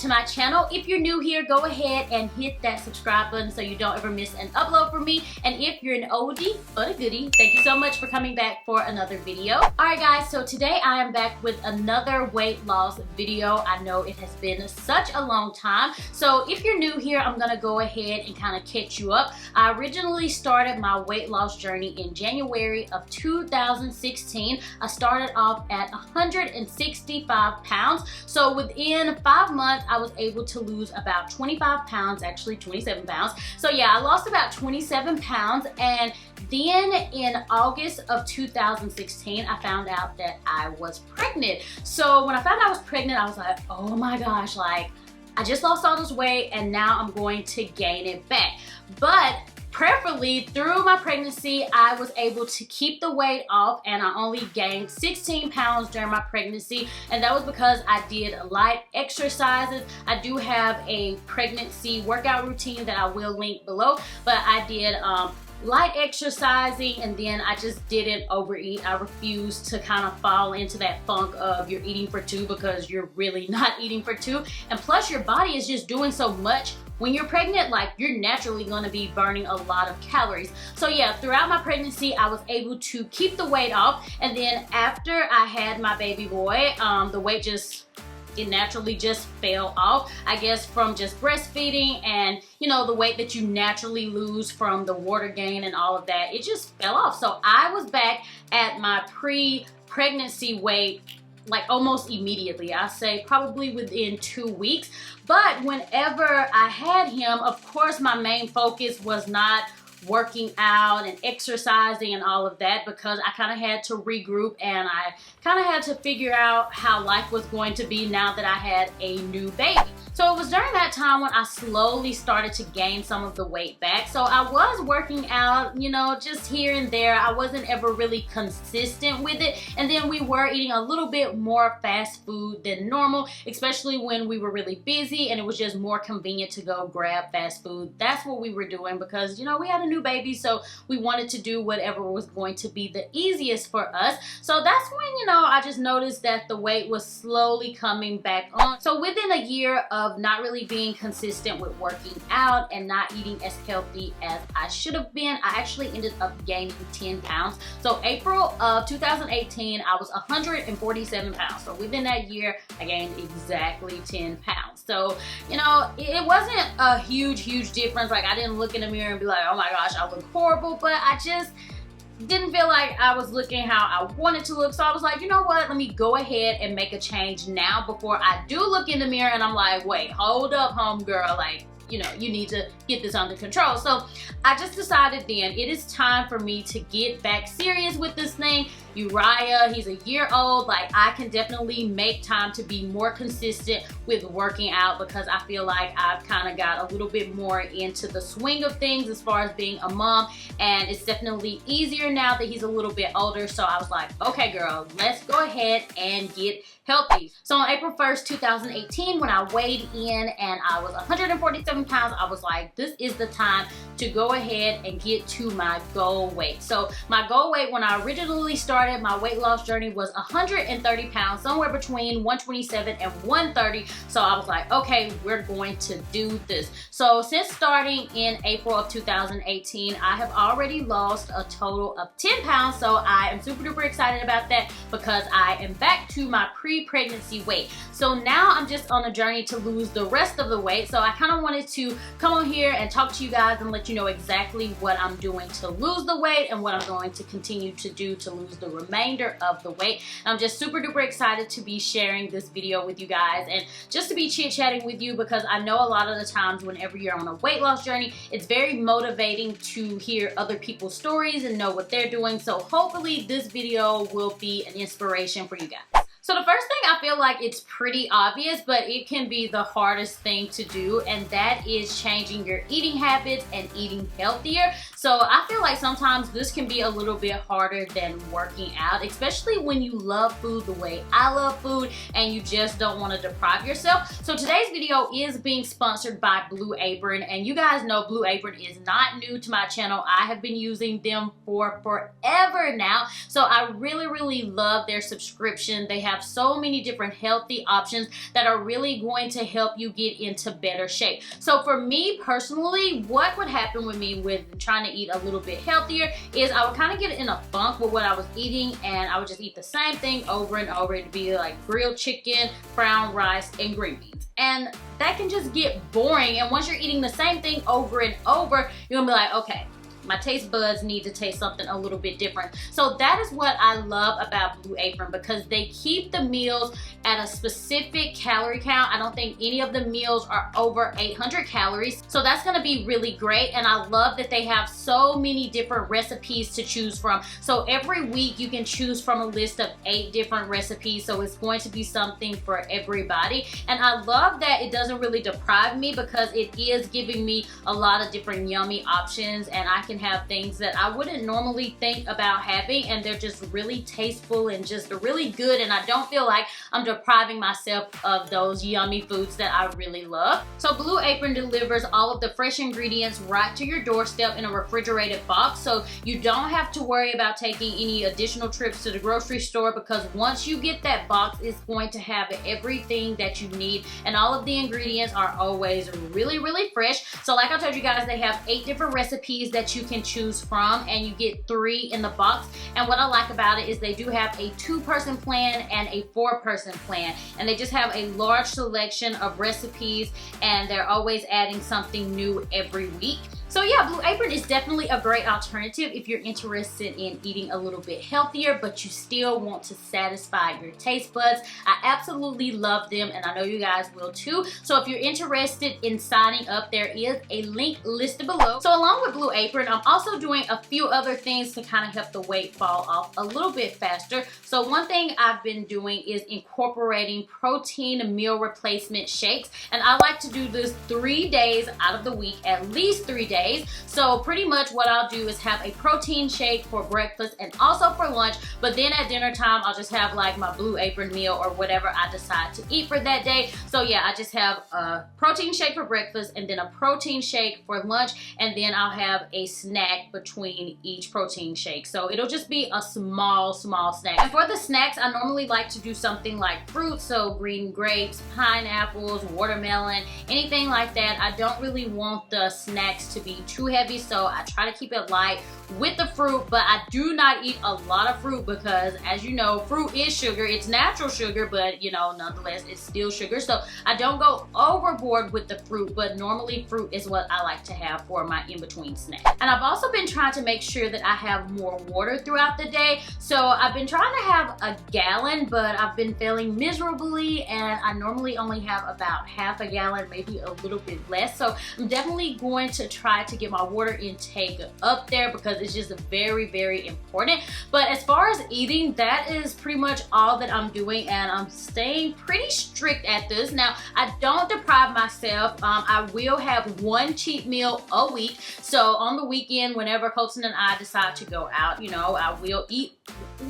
to my channel. If you're new here, go ahead and hit that subscribe button so you don't ever miss an upload from me. And if you're an oldie but a goodie, thank you so much for coming back for another video. Alright guys, so today I am back with another weight loss video. I know it has been such a long time. So if you're new here, I'm gonna go ahead and kind of catch you up. I originally started my weight loss journey in January of 2016. I started off at 165 pounds. So within 5 months, I was able to lose about 25 pounds, actually 27 pounds. So yeah, I lost about 27 pounds. And then in August of 2016, I found out that I was pregnant. So when I found out I was pregnant, I was like, oh my gosh, like I just lost all this weight and now I'm going to gain it back. But prayerfully, through my pregnancy, I was able to keep the weight off and I only gained 16 pounds during my pregnancy. And that was because I did light exercises. I do have a pregnancy workout routine that I will link below, but I did light exercising, and then I just didn't overeat. I refused to kind of fall into that funk of you're eating for two because you're really not eating for two. And plus your body is just doing so much when you're pregnant, like you're naturally going to be burning a lot of calories. So yeah, throughout my pregnancy, I was able to keep the weight off. And then after I had my baby boy, the weight it naturally just fell off, I guess, from just breastfeeding and, you know, the weight that you naturally lose from the water gain and all of that, it just fell off. So I was back at my pre-pregnancy weight like almost immediately. I say probably within 2 weeks. But whenever I had him, of course, my main focus was not working out and exercising and all of that, because I kind of had to regroup and I kind of had to figure out how life was going to be now that I had a new baby. So it was during that time when I slowly started to gain some of the weight back. So I was working out, you know, just here and there. I wasn't ever really consistent with it. And then we were eating a little bit more fast food than normal, especially when we were really busy and it was just more convenient to go grab fast food. That's what we were doing because, you know, we had a new baby, so we wanted to do whatever was going to be the easiest for us. So that's when, you know, I just noticed that the weight was slowly coming back on. So within a year of not really being consistent with working out and not eating as healthy as I should have been, I actually ended up gaining 10 pounds. So April of 2018, I was 147 pounds. So within that year, I gained exactly 10 pounds. So, you know, it wasn't a huge difference. Like I didn't look in the mirror and be like, oh my gosh, I look horrible, but I just didn't feel like I was looking how I wanted to look. So I was like, you know what, let me go ahead and make a change now before I do look in the mirror and I'm like, wait, hold up, homegirl, like, you know, you need to get this under control. So I just decided then it is time for me to get back serious with this thing. Uriah, he's a year old. Like I can definitely make time to be more consistent with working out because I feel like I've kind of got a little bit more into the swing of things as far as being a mom, and it's definitely easier now that he's a little bit older. So I was like, okay girl, let's go ahead and get healthy. So on April 1st, 2018, when I weighed in and I was 147 pounds, I was like, this is the time to go ahead and get to my goal weight. So my goal weight when I originally started my weight loss journey was 130 pounds, somewhere between 127 and 130. So I was like, okay, we're going to do this. So since starting in April of 2018, I have already lost a total of 10 pounds. So I am super duper excited about that because I am back to my pre-pregnancy weight. So now I'm just on a journey to lose the rest of the weight. So I kind of wanted to come on here and talk to you guys and let you know exactly what I'm doing to lose the weight and what I'm going to continue to do to lose the remainder of the weight. And I'm just super duper excited to be sharing this video with you guys and just to be chit-chatting with you, because I know a lot of the times whenever you're on a weight loss journey, it's very motivating to hear other people's stories and know what they're doing. So hopefully this video will be an inspiration for you guys. So the first thing, I feel like it's pretty obvious, but it can be the hardest thing to do, and that is changing your eating habits and eating healthier. So I feel like sometimes this can be a little bit harder than working out, especially when you love food the way I love food and you just don't want to deprive yourself. So today's video is being sponsored by Blue Apron, and you guys know Blue Apron is not new to my channel. I have been using them for forever now. So I really love their subscription. They have have so many different healthy options that are really going to help you get into better shape. So for me personally, what would happen with me with trying to eat a little bit healthier is I would kind of get in a funk with what I was eating, and I would just eat the same thing over and over. It'd be like grilled chicken, brown rice, and green beans. And that can just get boring, and once you're eating the same thing over and over, you're gonna be like, okay, my taste buds need to taste something a little bit different. So that is what I love about Blue Apron, because they keep the meals at a specific calorie count. I don't think any of the meals are over 800 calories. So that's gonna be really great. And I love that they have so many different recipes to choose from. So every week you can choose from a list of 8 different recipes. So it's going to be something for everybody. And I love that it doesn't really deprive me, because it is giving me a lot of different yummy options, and I can have things that I wouldn't normally think about having, and they're just really tasteful and just really good, and I don't feel like I'm depriving myself of those yummy foods that I really love. So Blue Apron delivers all of the fresh ingredients right to your doorstep in a refrigerated box, so you don't have to worry about taking any additional trips to the grocery store, because once you get that box, it's going to have everything that you need, and all of the ingredients are always really, really fresh. So like I told you guys, they have 8 different recipes that you can choose from, and you get 3 in the box. And what I like about it is they do have a 2-person plan and a 4-person plan, and they just have a large selection of recipes, and they're always adding something new every week. So yeah, Blue Apron is definitely a great alternative if you're interested in eating a little bit healthier, but you still want to satisfy your taste buds. I absolutely love them, and I know you guys will too. So if you're interested in signing up, there is a link listed below. So along with Blue Apron, I'm also doing a few other things to kind of help the weight fall off a little bit faster. So one thing I've been doing is incorporating protein meal replacement shakes, and I like to do this 3 days out of the week, at least 3 days. So pretty much what I'll do is have a protein shake for breakfast and also for lunch, but then at dinner time I'll just have like my Blue Apron meal or whatever I decide to eat for that day. So yeah, I just have a protein shake for breakfast and then a protein shake for lunch, and then I'll have a snack between each protein shake. So it'll just be a small snack. And for the snacks, I normally like to do something like fruit, so green grapes, pineapples, watermelon, anything like that. I don't really want the snacks to be too heavy, so I try to keep it light with the fruit, but I do not eat a lot of fruit, because as you know, fruit is sugar. It's natural sugar, but you know, nonetheless, it's still sugar. So I don't go overboard with the fruit, but normally fruit is what I like to have for my in-between snack. And I've also been trying to make sure that I have more water throughout the day. So I've been trying to have a gallon, but I've been failing miserably, and I normally only have about half a gallon, maybe a little bit less. So I'm definitely going to try to get my water intake up there, because it's just very, very important. But as far as eating, that is pretty much all that I'm doing, and I'm staying pretty strict at this. Now, I don't deprive myself. I will have 1 cheat meal a week. So on the weekend, whenever Colton and I decide to go out, you know, I will eat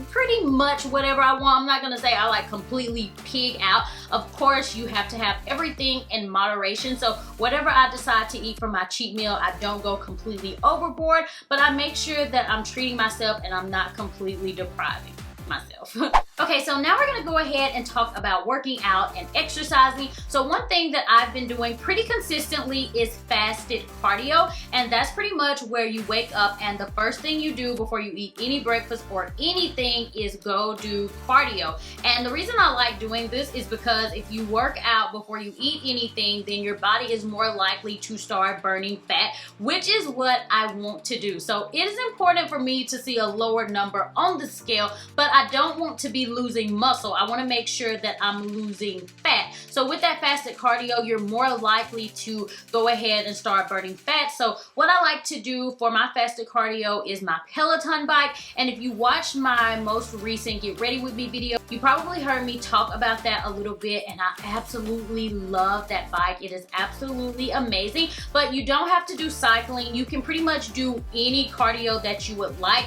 pretty much whatever I want. I'm not gonna say I like completely pig out. Of course, you have to have everything in moderation. So whatever I decide to eat for my cheat meal, I don't go completely overboard, but I make sure that I'm treating myself and I'm not completely depriving myself. Okay, so now we're gonna go ahead and talk about working out and exercising. So one thing that I've been doing pretty consistently is fasted cardio, and that's pretty much where you wake up and the first thing you do before you eat any breakfast or anything is go do cardio. And the reason I like doing this is because if you work out before you eat anything, then your body is more likely to start burning fat, which is what I want to do. So it is important for me to see a lower number on the scale, but I don't want to be losing muscle. I want to make sure that I'm losing fat. So with that fasted cardio, you're more likely to go ahead and start burning fat. So what I like to do for my fasted cardio is my Peloton bike. And if you watch my most recent Get Ready With Me video, you probably heard me talk about that a little bit, and I absolutely love that bike. It is absolutely amazing, but you don't have to do cycling. You can pretty much do any cardio that you would like.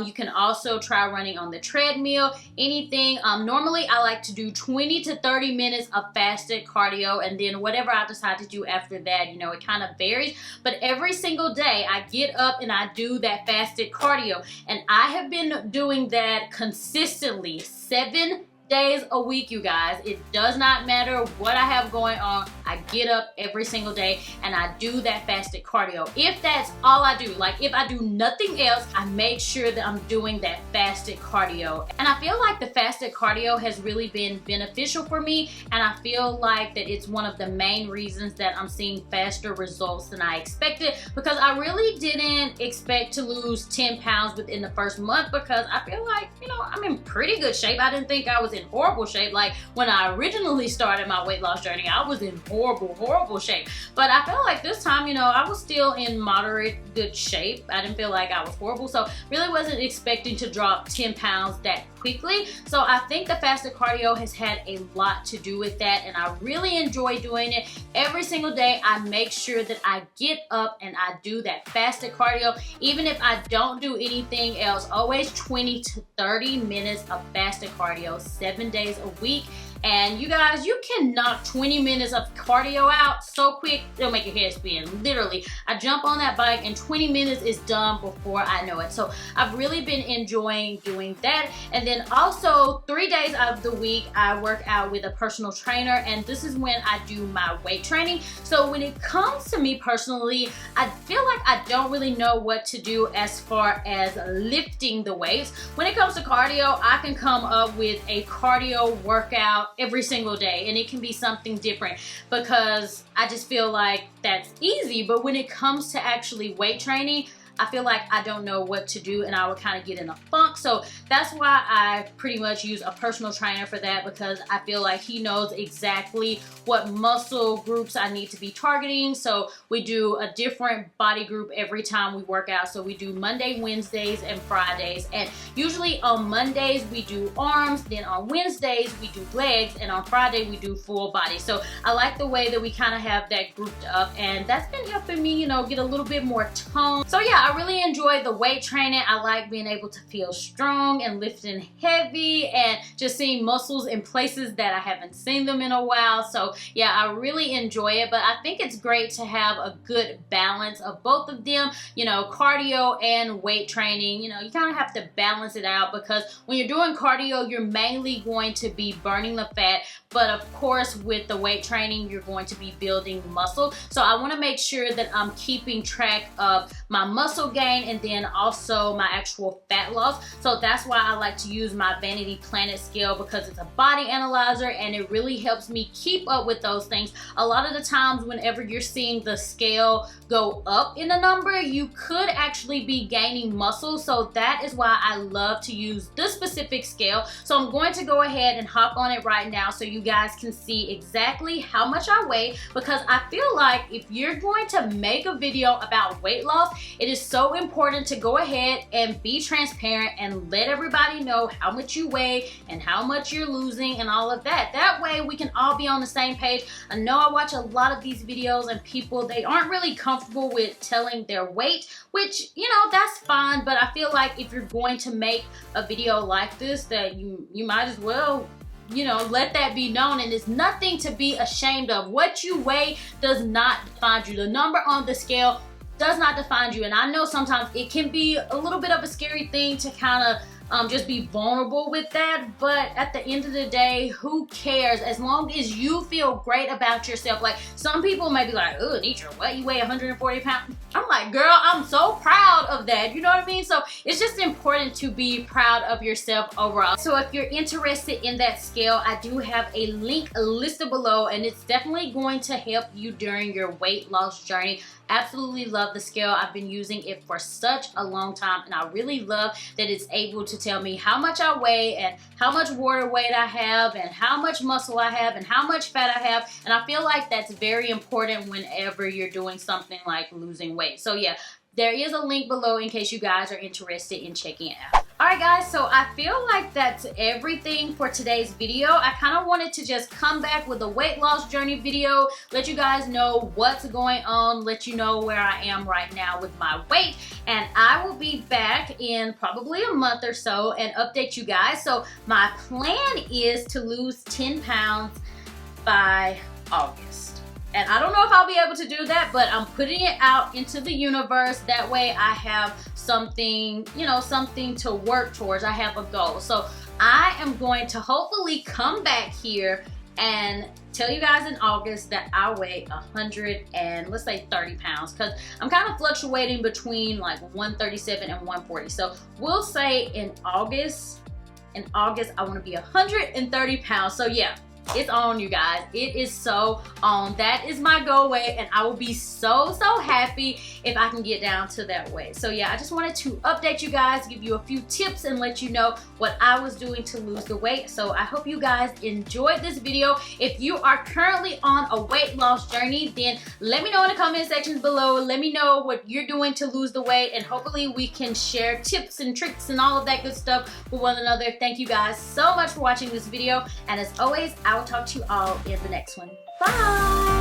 You can also try running on the treadmill, anything. Normally I like to do 20 to 30 minutes of fasted cardio, and then whatever I decide to do after that, you know, it kind of varies. But every single day I get up and I do that fasted cardio, and I have been doing that consistently 7 days a week, you guys. It does not matter what I have going on. I get up every single day and I do that fasted cardio. If that's all I do, like if I do nothing else, I make sure that I'm doing that fasted cardio. And I feel like the fasted cardio has really been beneficial for me, and I feel like that it's one of the main reasons that I'm seeing faster results than I expected, because I really didn't expect to lose 10 pounds within the first month, because I feel like, you know, I'm in pretty good shape. I didn't think I was in horrible shape. Like when I originally started my weight loss journey, I was in horrible shape. But I felt like this time, you know, I was still in moderate good shape. I didn't feel like I was horrible. So really wasn't expecting to drop 10 pounds that quickly. So I think the fasted cardio has had a lot to do with that, and I really enjoy doing it. Every single day I make sure that I get up and I do that fasted cardio. Even if I don't do anything else, always 20 to 30 minutes of fasted cardio 7 days a week. And you guys, you can knock 20 minutes of cardio out so quick, it'll make your head spin. Literally, I jump on that bike and 20 minutes is done before I know it. So I've really been enjoying doing that. And then also 3 days of the week, I work out with a personal trainer, and this is when I do my weight training. So when it comes to me personally, I feel like I don't really know what to do as far as lifting the weights. When it comes to cardio, I can come up with a cardio workout every single day, and it can be something different because I just feel like that's easy. But when it comes to actually weight training, I feel like I don't know what to do, and I would kind of get in a funk. So that's why I pretty much use a personal trainer for that, because I feel like he knows exactly what muscle groups I need to be targeting. So we do a different body group every time we work out. So we do Monday, Wednesdays, and Fridays. And usually on Mondays we do arms, then on Wednesdays we do legs, and on Friday we do full body. So I like the way that we kind of have that grouped up, and that's been helping me, you know, get a little bit more tone. So yeah, I really enjoy the weight training. I like being able to feel strong and lifting heavy and just seeing muscles in places that I haven't seen them in a while. So yeah, I really enjoy it, but I think it's great to have a good balance of both of them, you know, cardio and weight training. You know, you kind of have to balance it out, because when you're doing cardio, you're mainly going to be burning the fat, but of course with the weight training, you're going to be building muscle. So I want to make sure that I'm keeping track of my muscle gain and then also my actual fat loss. So that's why I like to use my Vanity Planet scale, because it's a body analyzer and it really helps me keep up with those things. A lot of the times whenever you're seeing the scale go up in a number, you could actually be gaining muscle. So that is why I love to use this specific scale. So I'm going to go ahead and hop on it right now so you guys can see exactly how much I weigh, because I feel like if you're going to make a video about weight loss, it is so important to go ahead and be transparent and let everybody know how much you weigh and how much you're losing and all of that. That way we can all be on the same page. I know I watch a lot of these videos and people, they aren't really comfortable with telling their weight, which, you know, that's fine, but I feel like if you're going to make a video like this, that you might as well, you know, let that be known. And it's nothing to be ashamed of. What you weigh does not define you. The number on the scale does not define you. And I know sometimes it can be a little bit of a scary thing to kind of just be vulnerable with that, but at the end of the day, who cares? As long as you feel great about yourself. Like, some people may be like, oh, Nitra, what, you weigh 140 pounds? I'm like, girl, I'm so proud of that. You know what I mean? So it's just important to be proud of yourself overall. So if you're interested in that scale, I do have a link listed below, and it's definitely going to help you during your weight loss journey. Absolutely love the scale. I've been using it for such a long time, and I really love that it's able to tell me how much I weigh and how much water weight I have and how much muscle I have and how much fat I have. And I feel like that's very important whenever you're doing something like losing weight. So yeah, there is a link below in case you guys are interested in checking it out. Alright guys, so I feel like that's everything for today's video. I kind of wanted to just come back with a weight loss journey video, let you guys know what's going on, let you know where I am right now with my weight, and I will be back in probably a month or so and update you guys. So my plan is to lose 10 pounds by August. And I don't know if I'll be able to do that, but I'm putting it out into the universe. That way I have something, you know, something to work towards. I have a goal. So I am going to hopefully come back here and tell you guys in August that I weigh 100 and let's say 30 pounds, because I'm kind of fluctuating between like 137 and 140. So we'll say in August I want to be 130 pounds. So yeah, it's on, you guys. It is so on. That is my goal weight, and I will be so happy if I can get down to that weight. So yeah, I just wanted to update you guys, give you a few tips, and let you know what I was doing to lose the weight. So I hope you guys enjoyed this video. If you are currently on a weight loss journey, then let me know in the comment sections below. Let me know what you're doing to lose the weight, and hopefully we can share tips and tricks and all of that good stuff with one another. Thank you guys so much for watching this video, and as always, I will talk to you all in the next one. Bye!